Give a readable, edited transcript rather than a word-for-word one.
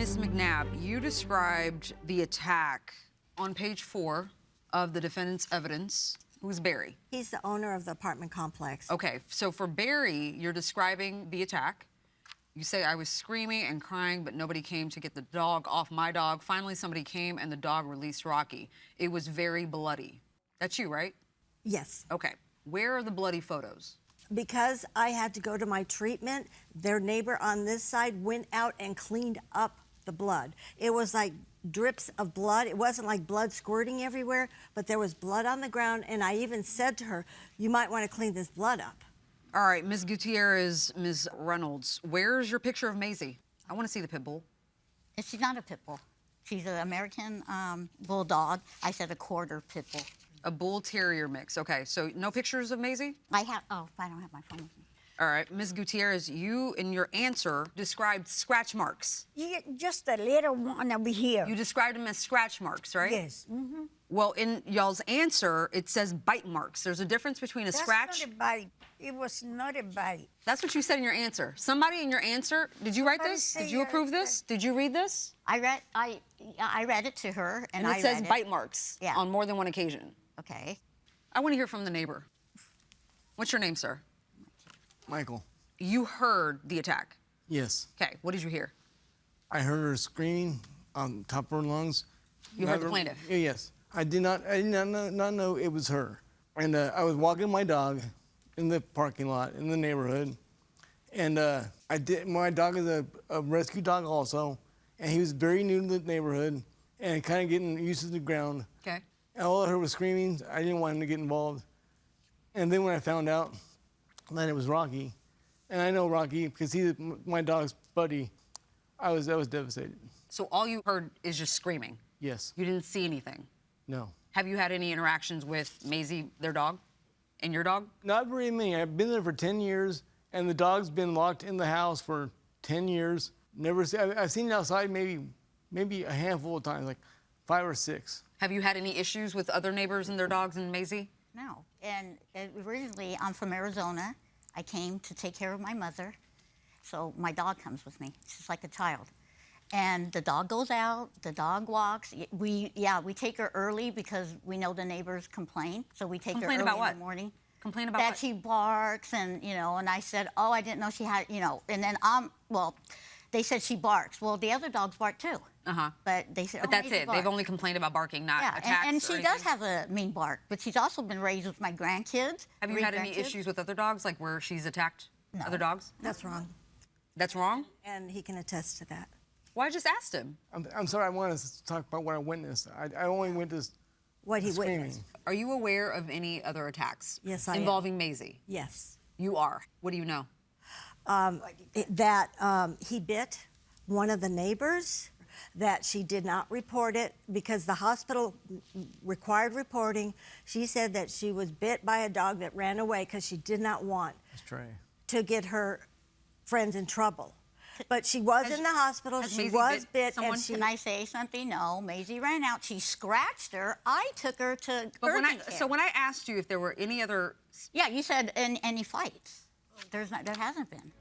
Miss McNabb, you described the attack on page 4 of the defendant's evidence. Who's Barry? He's the owner of the apartment complex. Okay, so for Barry, you're describing the attack. You say, I was screaming and crying, but nobody came to get the dog off my dog. Finally, somebody came and the dog released Rocky. It was very bloody. That's you, right? Yes. Okay. Where are the bloody photos? Because I had to go to my treatment, their neighbor on this side went out and cleaned up the blood. It was like drips of blood. It wasn't like blood squirting everywhere, but there was blood on the ground, and I even said to her, you might want to clean this blood up. All right, Ms. Gutierrez, Ms. Reynolds, where's your picture of Maisie? I want to see the pit bull. She's not a pit bull. She's an American bulldog. I said a quarter pit bull. A bull terrier mix. Okay, so no pictures of Maisie? I don't have my phone with me. All right, Ms. Gutierrez, you, in your answer, described scratch marks. Yeah, just a little one over here. You described them as scratch marks, right? Yes. Mm-hmm. Well, in y'all's answer, it says bite marks. There's a difference between a scratch. That's not a bite. It was not a bite. That's what you said in your answer. Somebody in your answer, did you write this? Did you approve this? Did you read this? I read it to her, and it says bite marks on more than one occasion. Okay. I want to hear from the neighbor. What's your name, sir? Michael. You heard the attack? Yes. Okay, what did you hear? I heard her screaming on top of her lungs. You heard the plaintiff? Yes. I did not know it was her. And I was walking my dog in the parking lot in the neighborhood. And my dog is a rescue dog also. And he was very new to the neighborhood and kind of getting used to the ground. Okay. And all I heard was screaming. I didn't want him to get involved. And then when I found out that it was Rocky, and I know Rocky because he's my dog's buddy, I was devastated. So all you heard is just screaming? Yes. You didn't see anything? No. Have you had any interactions with Maisie, their dog, and your dog? Not very many. I've been there for 10 years, and the dog's been locked in the house for 10 years. I've seen it outside maybe a handful of times, like 5 or 6. Have you had any issues with other neighbors and their dogs and Maisie? No. And originally, I'm from Arizona. I came to take care of my mother. So my dog comes with me. She's like a child. And the dog goes out, the dog walks. We take her early because we know the neighbors complain. So we take her early in the morning. Complain about that what? She barks and I said, oh, I didn't know she had, and then they said she barks. Well, the other dogs bark too. But they said, but that's it. They've only complained about barking, not attacks. And she does have a mean bark, but she's also been raised with my grandkids. Have you had any issues with other dogs, like where she's attacked other dogs? That's wrong. That's wrong? And he can attest to that. Well, I just asked him. I'm sorry, I wanted to talk about what I witnessed. I only witnessed what he screaming. witnessed. Are you aware of any other attacks? Yes, I am. Involving Maisie? Yes. You are. What do you know? He bit one of the neighbors, that she did not report it because the hospital required reporting. She said that she was bit by a dog that ran away because she did not want to get her friends in trouble. But she was in the hospital. She was bit. And can I say something? No, Maisie ran out. She scratched her. I took her to urgent care. So when I asked you if there were any other... Yeah, you said any fights. There hasn't been.